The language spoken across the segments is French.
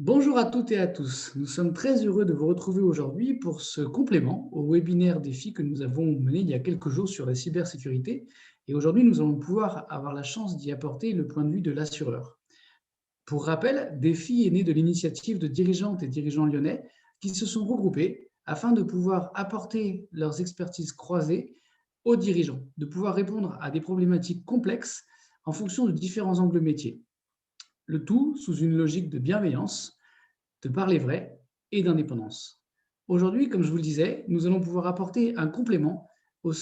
Bonjour à toutes et à tous. Nous sommes très heureux de vous retrouver aujourd'hui pour ce complément au webinaire défi que nous avons mené il y a quelques jours sur la cybersécurité. Et aujourd'hui, nous allons pouvoir avoir la chance d'y apporter le point de vue de l'assureur. Pour rappel, Défi est né de l'initiative de dirigeantes et dirigeants lyonnais qui se sont regroupés afin de pouvoir apporter leurs expertises croisées aux dirigeants, de pouvoir répondre à des problématiques complexes en fonction de différents angles métiers. Le tout sous une logique de bienveillance, de parler vrai et d'indépendance. Aujourd'hui, comme je vous le disais, nous allons pouvoir apporter un complément au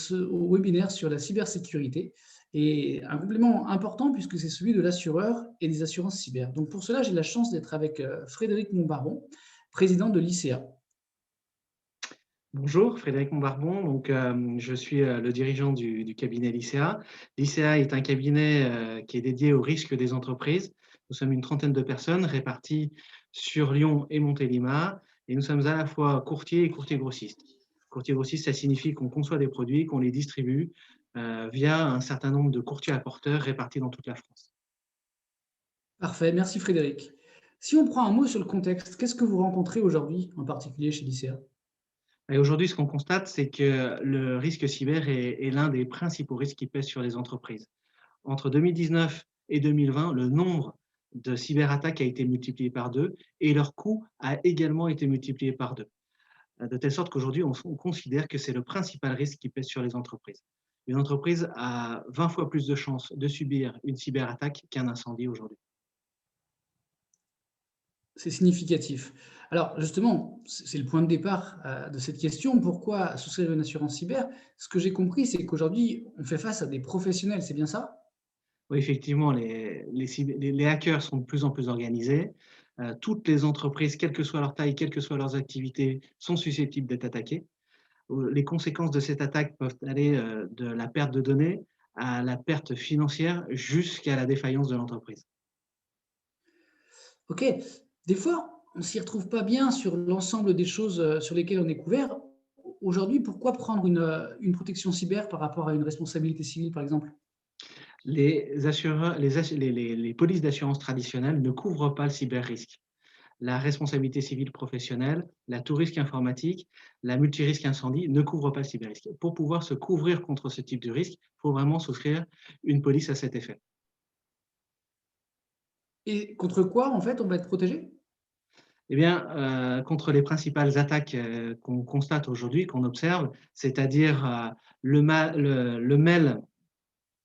webinaire sur la cybersécurité et un complément important puisque c'est celui de l'assureur et des assurances cyber. Donc pour cela, j'ai la chance d'être avec Frédéric Montbarbon, président de l'ICA. Bonjour, Frédéric Montbarbon. Je suis le dirigeant du cabinet LICEA. LICEA est un cabinet qui est dédié aux risques des entreprises. Nous sommes une trentaine de personnes réparties sur Lyon et Montélimar et nous sommes à la fois courtiers et courtiers grossistes. Courtier grossiste, ça signifie qu'on conçoit des produits, qu'on les distribue via un certain nombre de courtiers apporteurs répartis dans toute la France. Parfait, merci Frédéric. Si on prend un mot sur le contexte, qu'est-ce que vous rencontrez aujourd'hui, en particulier chez l'ICA? Et aujourd'hui, ce qu'on constate, c'est que le risque cyber est l'un des principaux risques qui pèsent sur les entreprises. Entre 2019 et 2020, le nombre de cyberattaques a été multiplié par 2 et leur coût a également été multiplié par 2. De telle sorte qu'aujourd'hui, on considère que c'est le principal risque qui pèse sur les entreprises. Une entreprise a 20 fois plus de chances de subir une cyberattaque qu'un incendie aujourd'hui. C'est significatif. Alors justement, c'est le point de départ, de cette question. Pourquoi souscrire une assurance cyber? Ce que j'ai compris, c'est qu'aujourd'hui, on fait face à des professionnels, c'est bien ça? Oui, effectivement, les hackers sont de plus en plus organisés. Toutes les entreprises, quelle que soit leur taille, quelles que soient leurs activités, sont susceptibles d'être attaquées. Les conséquences de cette attaque peuvent aller de la perte de données à la perte financière jusqu'à la défaillance de l'entreprise. OK. Des fois, on s'y retrouve pas bien sur l'ensemble des choses, sur lesquelles on est couvert. Aujourd'hui, pourquoi prendre une protection cyber par rapport à une responsabilité civile, par exemple? Les assureurs, les polices d'assurance traditionnelles ne couvrent pas le cyber-risque. La responsabilité civile professionnelle, la tout risque informatique, la multirisque incendie ne couvrent pas le cyber-risque. Pour pouvoir se couvrir contre ce type de risque, il faut vraiment souscrire une police à cet effet. Et contre quoi, en fait, on va être protégé? Eh bien, contre les principales attaques, qu'on constate aujourd'hui, qu'on observe, c'est-à-dire, le mail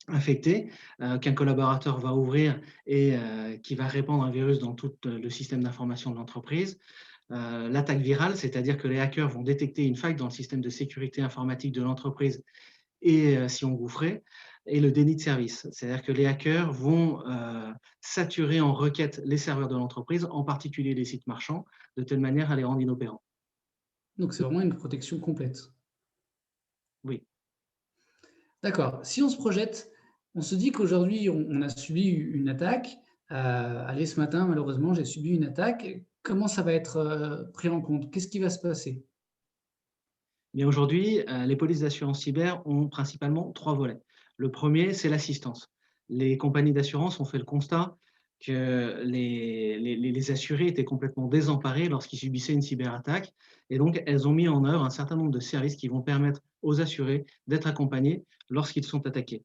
infecté, qu'un collaborateur va ouvrir et qui va répandre un virus dans tout le système d'information de l'entreprise. L'attaque virale, c'est-à-dire que les hackers vont détecter une faille dans le système de sécurité informatique de l'entreprise et s'y engouffrer. Et le déni de service, c'est-à-dire que les hackers vont saturer en requêtes les serveurs de l'entreprise, en particulier les sites marchands, de telle manière à les rendre inopérants. Donc c'est vraiment une protection complète. Oui. D'accord. Si on se projette, on se dit qu'aujourd'hui, on a subi une attaque. Allez, ce matin, malheureusement, j'ai subi une attaque. Comment ça va être, pris en compte? Qu'est-ce qui va se passer? Mais aujourd'hui, les polices d'assurance cyber ont principalement 3 volets. Le premier, c'est l'assistance. Les compagnies d'assurance ont fait le constat que les assurés étaient complètement désemparés lorsqu'ils subissaient une cyberattaque et donc elles ont mis en œuvre un certain nombre de services qui vont permettre aux assurés d'être accompagnés lorsqu'ils sont attaqués.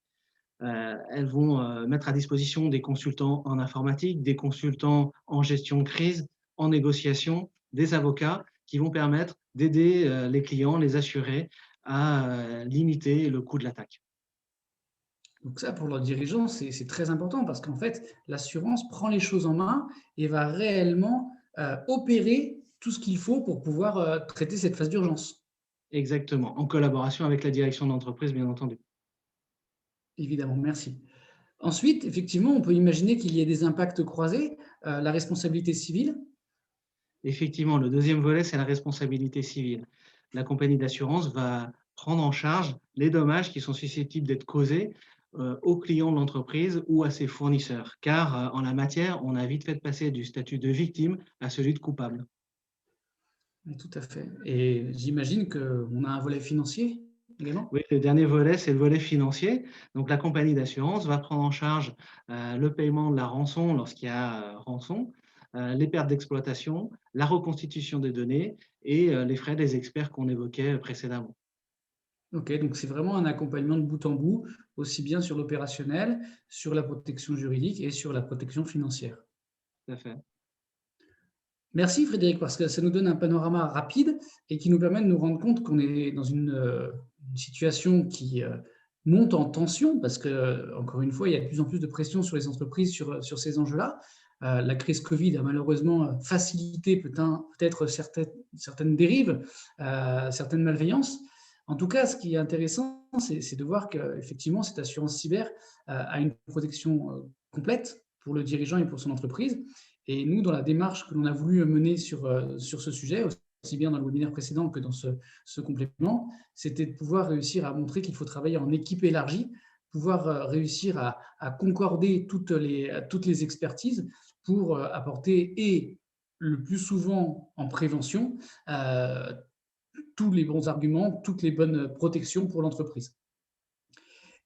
Elles vont, mettre à disposition des consultants en informatique, des consultants en gestion de crise, en négociation, des avocats qui vont permettre d'aider, les clients, les assurés à, limiter le coût de l'attaque. Donc ça, pour leurs dirigeants, c'est très important parce qu'en fait, l'assurance prend les choses en main et va réellement, opérer tout ce qu'il faut pour pouvoir, traiter cette phase d'urgence. Exactement, en collaboration avec la direction de l'entreprise, bien entendu. Évidemment, merci. Ensuite, effectivement, on peut imaginer qu'il y ait des impacts croisés, la responsabilité civile. Effectivement, le deuxième volet, c'est la responsabilité civile. La compagnie d'assurance va prendre en charge les dommages qui sont susceptibles d'être causés, aux clients de l'entreprise ou à ses fournisseurs. Car, en la matière, on a vite fait de passer du statut de victime à celui de coupable. Oui, tout à fait et j'imagine qu'on a un volet financier également? Oui, le dernier volet, c'est le volet financier. Donc la compagnie d'assurance va prendre en charge, le paiement de la rançon lorsqu'il y a, rançon, les pertes d'exploitation, la reconstitution des données et les frais des experts qu'on évoquait précédemment. Ok, donc c'est vraiment un accompagnement de bout en bout, aussi bien sur l'opérationnel, sur la protection juridique et sur la protection financière. Tout à fait. Merci Frédéric, parce que ça nous donne un panorama rapide et qui nous permet de nous rendre compte qu'on est dans une situation qui monte en tension, parce que, encore une fois, il y a de plus en plus de pression sur les entreprises sur ces enjeux-là. La crise Covid a malheureusement facilité peut-être certaines dérives, certaines malveillances. En tout cas, ce qui est intéressant, c'est de voir qu'effectivement, cette assurance cyber a une protection complète pour le dirigeant et pour son entreprise. Et nous, dans la démarche que l'on a voulu mener sur ce sujet, aussi bien dans le webinaire précédent que dans ce complément, c'était de pouvoir réussir à montrer qu'il faut travailler en équipe élargie, pouvoir réussir à concorder toutes les expertises pour apporter, et le plus souvent en prévention, tous les bons arguments, toutes les bonnes protections pour l'entreprise.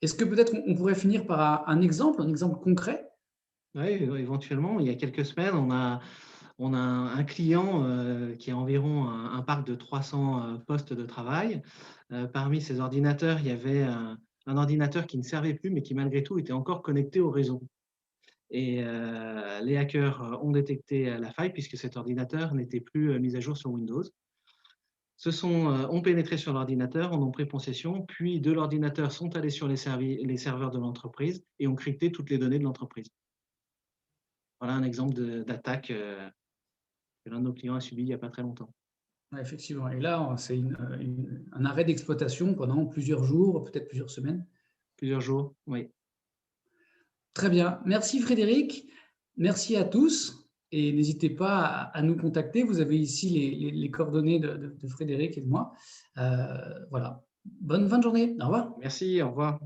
Est-ce que peut-être on pourrait finir par un exemple concret? Oui, éventuellement, il y a quelques semaines, on a un client qui a environ un parc de 300 postes de travail. Parmi ces ordinateurs, il y avait un ordinateur qui ne servait plus, mais qui malgré tout était encore connecté au réseau. Et les hackers ont détecté la faille puisque cet ordinateur n'était plus mis à jour sur Windows. Ont pénétré sur l'ordinateur, en ont pris possession, puis de l'ordinateur sont allés sur les serveurs de l'entreprise et ont crypté toutes les données de l'entreprise. Voilà un exemple d'attaque que l'un de nos clients a subi il n'y a pas très longtemps. Ouais, effectivement. Et là, c'est un arrêt d'exploitation pendant plusieurs jours, peut-être plusieurs semaines. Plusieurs jours, oui. Très bien. Merci Frédéric. Merci à tous. Et n'hésitez pas à nous contacter. Vous avez ici les coordonnées de Frédéric et de moi. Voilà. Bonne fin de journée. Au revoir. Merci, au revoir.